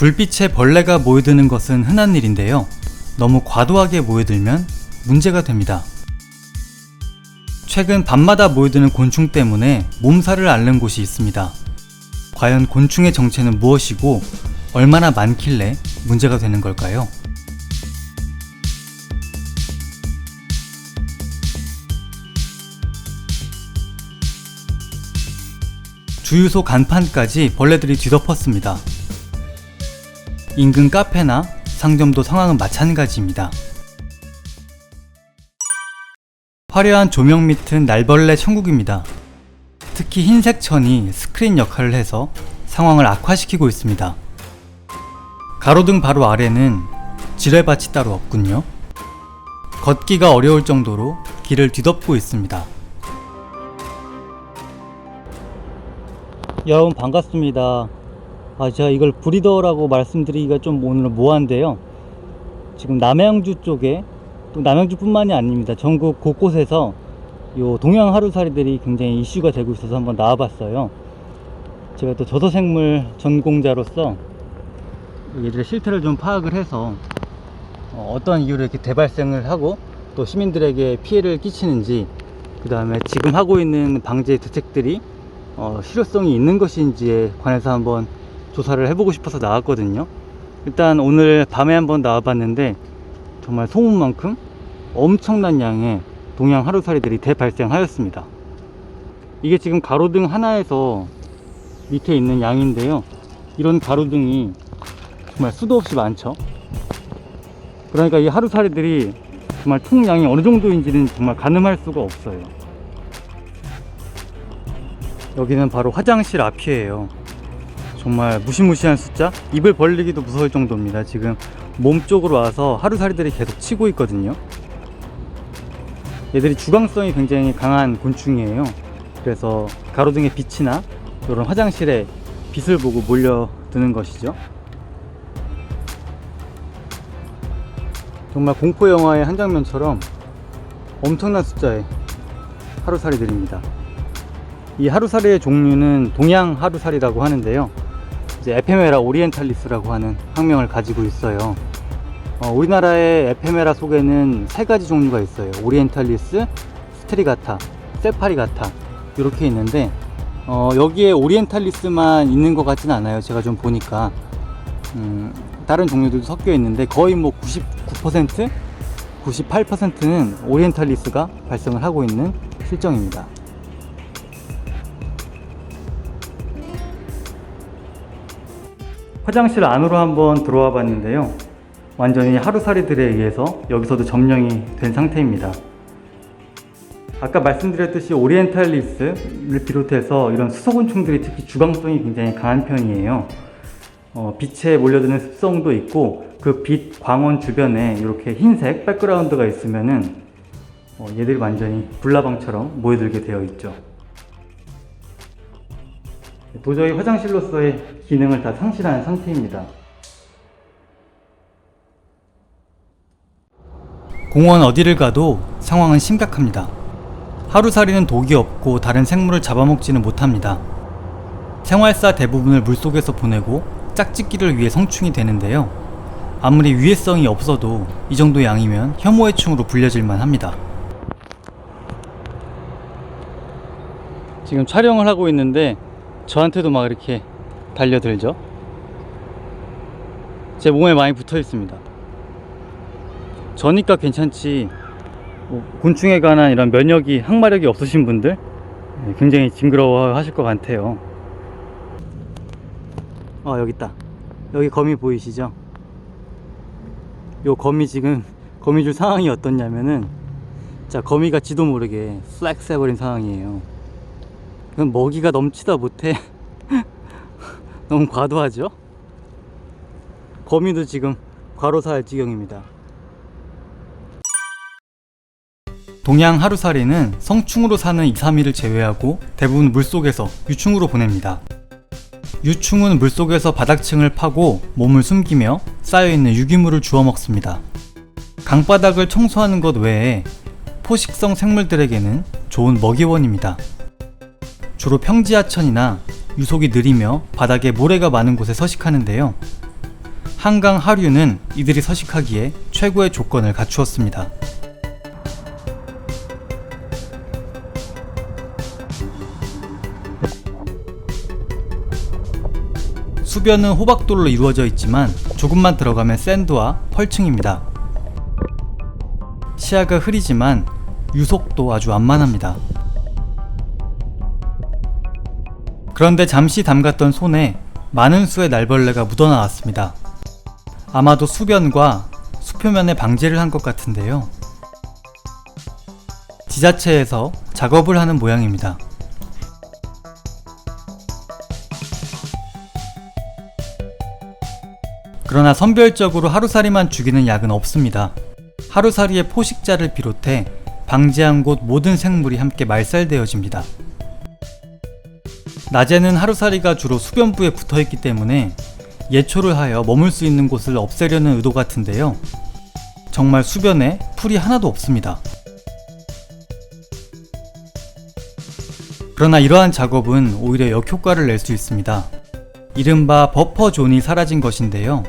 불빛에 벌레가 모여드는 것은 흔한 일인데요. 너무 과도하게 모여들면 문제가 됩니다. 최근 밤마다 모여드는 곤충 때문에 몸살을 앓는 곳이 있습니다. 과연 곤충의 정체는 무엇이고 얼마나 많길래 문제가 되는 걸까요? 주유소 간판까지 벌레들이 뒤덮었습니다. 인근 카페나 상점도 상황은 마찬가지입니다. 화려한 조명 밑은 날벌레 천국입니다. 특히 흰색 천이 스크린 역할을 해서 상황을 악화시키고 있습니다. 가로등 바로 아래는 지뢰밭이 따로 없군요. 걷기가 어려울 정도로 길을 뒤덮고 있습니다. 여러분 반갑습니다. 제가 이걸 브리더라고 말씀드리기가 좀 오늘 모호한데요. 지금 남양주 쪽에, 또 남양주 뿐만이 아닙니다. 전국 곳곳에서 요 동양 하루살이들이 굉장히 이슈가 되고 있어서 한번 나와봤어요. 제가 또 저서생물 전공자로서 얘들의 실태를 좀 파악을 해서 어떤 이유로 이렇게 대발생을 하고 또 시민들에게 피해를 끼치는지, 그 다음에 지금 하고 있는 방제 대책들이 실효성이 있는 것인지에 관해서 한번 조사를 해보고 싶어서 나왔거든요. 일단 오늘 밤에 한번 나와봤는데 정말 소문만큼 엄청난 양의 동양 하루살이들이 대발생하였습니다. 이게 지금 가로등 하나에서 밑에 있는 양인데요, 이런 가로등이 정말 수도 없이 많죠. 그러니까 이 하루살이들이 정말 총량이 어느 정도인지는 정말 가늠할 수가 없어요. 여기는 바로 화장실 앞이에요. 정말 무시무시한 숫자? 입을 벌리기도 무서울 정도입니다. 지금 몸 쪽으로 와서 하루살이들이 계속 치고 있거든요. 얘들이 주광성이 굉장히 강한 곤충이에요. 그래서 가로등의 빛이나 이런 화장실의 빛을 보고 몰려드는 것이죠. 정말 공포영화의 한 장면처럼 엄청난 숫자의 하루살이들입니다. 이 하루살이의 종류는 동양 하루살이라고 하는데요, 이제 에페메라 오리엔탈리스라고 하는 학명을 가지고 있어요. 우리나라의 에페메라 속에는 세 가지 종류가 있어요. 오리엔탈리스, 스트리가타, 세파리가타 이렇게 있는데 여기에 오리엔탈리스만 있는 것 같지는 않아요. 제가 좀 보니까 다른 종류들도 섞여 있는데 거의 뭐 99%, 98%는 오리엔탈리스가 발생을 하고 있는 실정입니다. 화장실 안으로 한번 들어와 봤는데요, 완전히 하루살이들에 의해서 여기서도 점령이 된 상태입니다. 아까 말씀드렸듯이 오리엔탈리스를 비롯해서 이런 수소곤충들이 특히 주광성이 굉장히 강한 편이에요. 빛에 몰려드는 습성도 있고, 그 빛 광원 주변에 이렇게 흰색 백그라운드가 있으면은 얘들이 완전히 불나방처럼 모여들게 되어 있죠. 도저히 화장실로서의 기능을 다 상실한 상태입니다. 공원 어디를 가도 상황은 심각합니다. 하루살이는 독이 없고 다른 생물을 잡아먹지는 못합니다. 생활사 대부분을 물속에서 보내고 짝짓기를 위해 성충이 되는데요, 아무리 위해성이 없어도 이 정도 양이면 혐오해충으로 불려질만 합니다. 지금 촬영을 하고 있는데 저한테도 막 이렇게 달려들죠. 제 몸에 많이 붙어 있습니다. 저니까 괜찮지, 곤충에 관한 이런 면역이, 항마력이 없으신 분들 굉장히 징그러워 하실 것 같아요. 여기 있다. 여기 거미 보이시죠? 요 거미, 지금 거미줄 상황이 어떻냐면은, 자, 거미가 지도 모르게 플렉스 해버린 상황이에요. 그럼 먹이가 넘치다 못해 너무 과도하죠? 거미도 지금 과로사할 지경입니다. 동양 하루살이는 성충으로 사는 2, 3일을 제외하고 대부분 물속에서 유충으로 보냅니다. 유충은 물속에서 바닥층을 파고 몸을 숨기며 쌓여있는 유기물을 주워 먹습니다. 강바닥을 청소하는 것 외에 포식성 생물들에게는 좋은 먹이원입니다. 주로 평지하천이나 유속이 느리며 바닥에 모래가 많은 곳에 서식하는데요, 한강 하류는 이들이 서식하기에 최고의 조건을 갖추었습니다. 수변은 호박돌로 이루어져 있지만 조금만 들어가면 샌드와 펄층입니다. 시야가 흐리지만 유속도 아주 완만합니다. 그런데 잠시 담갔던 손에 많은 수의 날벌레가 묻어나왔습니다. 아마도 수변과 수표면에 방제를 한 것 같은데요. 지자체에서 작업을 하는 모양입니다. 그러나 선별적으로 하루살이만 죽이는 약은 없습니다. 하루살이의 포식자를 비롯해 방제한 곳 모든 생물이 함께 말살되어집니다. 낮에는 하루살이가 주로 수변부에 붙어있기 때문에 예초를 하여 머물 수 있는 곳을 없애려는 의도 같은데요. 정말 수변에 풀이 하나도 없습니다. 그러나 이러한 작업은 오히려 역효과를 낼 수 있습니다. 이른바 버퍼존이 사라진 것인데요.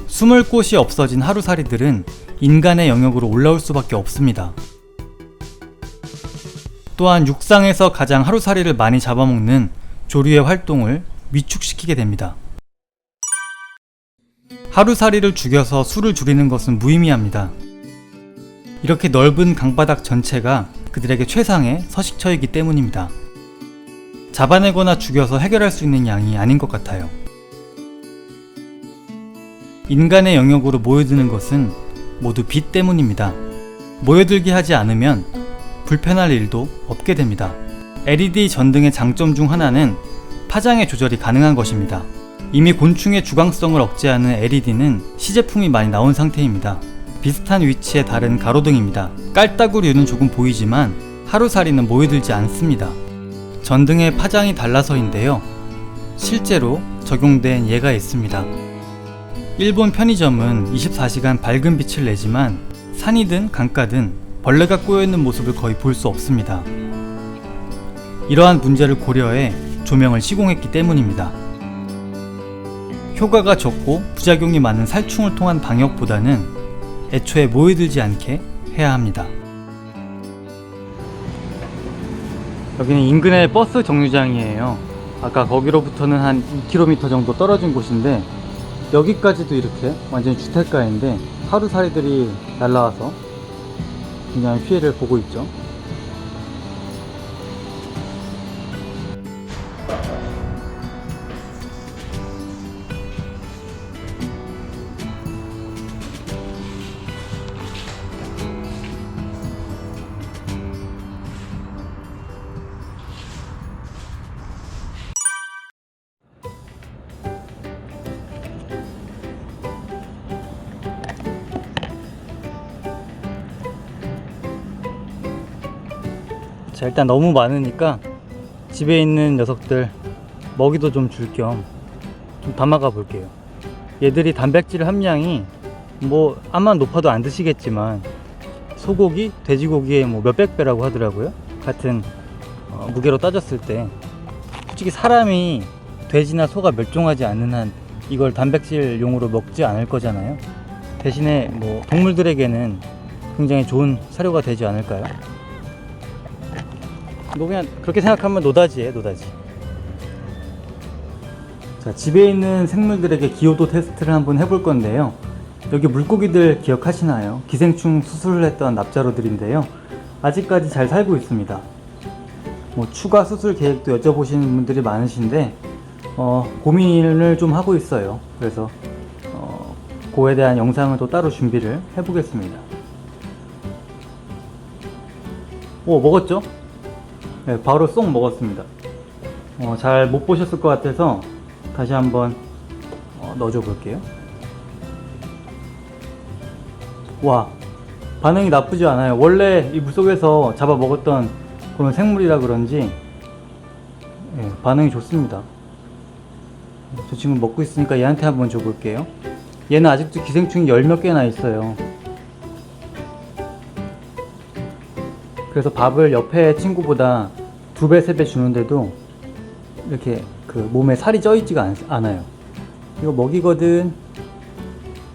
숨을 곳이 없어진 하루살이들은 인간의 영역으로 올라올 수밖에 없습니다. 또한 육상에서 가장 하루살이를 많이 잡아먹는 조류의 활동을 위축시키게 됩니다. 하루살이를 죽여서 수를 줄이는 것은 무의미합니다. 이렇게 넓은 강바닥 전체가 그들에게 최상의 서식처이기 때문입니다. 잡아내거나 죽여서 해결할 수 있는 양이 아닌 것 같아요. 인간의 영역으로 모여드는 것은 모두 빛 때문입니다. 모여들게 하지 않으면 불편할 일도 없게 됩니다. LED 전등의 장점 중 하나는 파장의 조절이 가능한 것입니다. 이미 곤충의 주광성을 억제하는 LED는 시제품이 많이 나온 상태입니다. 비슷한 위치의 다른 가로등입니다. 깔따구류는 조금 보이지만 하루살이는 모여들지 않습니다. 전등의 파장이 달라서인데요. 실제로 적용된 예가 있습니다. 일본 편의점은 24시간 밝은 빛을 내지만 산이든 강가든 벌레가 꼬여있는 모습을 거의 볼 수 없습니다. 이러한 문제를 고려해 조명을 시공했기 때문입니다. 효과가 적고 부작용이 많은 살충을 통한 방역보다는 애초에 모여들지 않게 해야 합니다. 여기는 인근의 버스 정류장이에요. 아까 거기로부터는 한 2km 정도 떨어진 곳인데 여기까지도 이렇게 완전히 주택가인데 하루살이들이 날라와서 굉장히 피해를 보고 있죠. 자, 일단 너무 많으니까 집에 있는 녀석들 먹이도 좀 줄 겸 좀 담아가 볼게요. 얘들이 단백질 함량이 뭐 암만 높아도 안 드시겠지만 소고기, 돼지고기의 뭐 몇백 배라고 하더라고요. 같은 무게로 따졌을 때 솔직히 사람이 돼지나 소가 멸종하지 않는 한 이걸 단백질용으로 먹지 않을 거잖아요. 대신에 뭐 동물들에게는 굉장히 좋은 사료가 되지 않을까요? 뭐 그냥 그렇게 생각하면 노다지예요, 노다지. 자, 집에 있는 생물들에게 기호도 테스트를 한번 해볼 건데요. 여기 물고기들 기억하시나요? 기생충 수술을 했던 납자로들인데요. 아직까지 잘 살고 있습니다. 뭐 추가 수술 계획도 여쭤보시는 분들이 많으신데 고민을 좀 하고 있어요. 그래서 그거에 대한 영상을 또 따로 준비를 해보겠습니다. 오, 먹었죠? 네, 바로 쏙 먹었습니다. 잘 못 보셨을 것 같아서 다시 한번 넣어줘 볼게요. 와, 반응이 나쁘지 않아요. 원래 이 물속에서 잡아 먹었던 그런 생물이라 그런지 반응이 좋습니다. 저 지금 먹고 있으니까 얘한테 한번 줘 볼게요. 얘는 아직도 기생충이 10몇 개나 있어요. 그래서 밥을 옆에 친구보다 2배, 3배 주는데도 이렇게 그 몸에 살이 쪄있지가 않아요. 이거 먹이거든.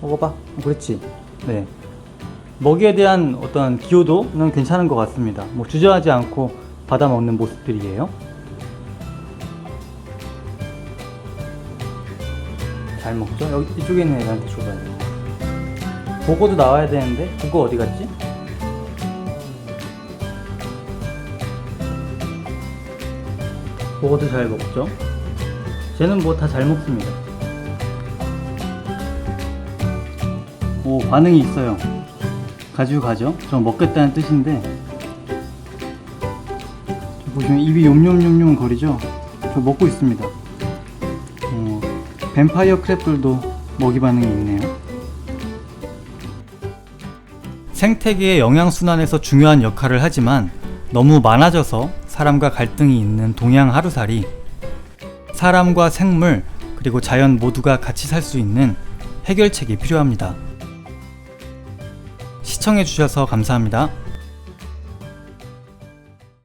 먹어봐. 그렇지. 네. 먹이에 대한 어떤 기호도는 괜찮은 것 같습니다. 뭐 주저하지 않고 받아 먹는 모습들이에요. 잘 먹죠? 여기 이쪽에 있는 애들한테 줘봐야 돼. 보고도 나와야 되는데 보고 어디 갔지? 보고도 잘 먹죠? 쟤는 뭐 다 잘 먹습니다. 오, 반응이 있어요. 가지고 가죠. 저 먹겠다는 뜻인데, 저 보시면 입이 욤욤욤욤 거리죠? 저 먹고 있습니다. 뱀파이어 크랩들도 먹이 반응이 있네요. 생태계의 영양순환에서 중요한 역할을 하지만 너무 많아져서 사람과 갈등이 있는 동양 하루살이, 사람과 생물 그리고 자연 모두가 같이 살 수 있는 해결책이 필요합니다. 시청해주셔서 감사합니다.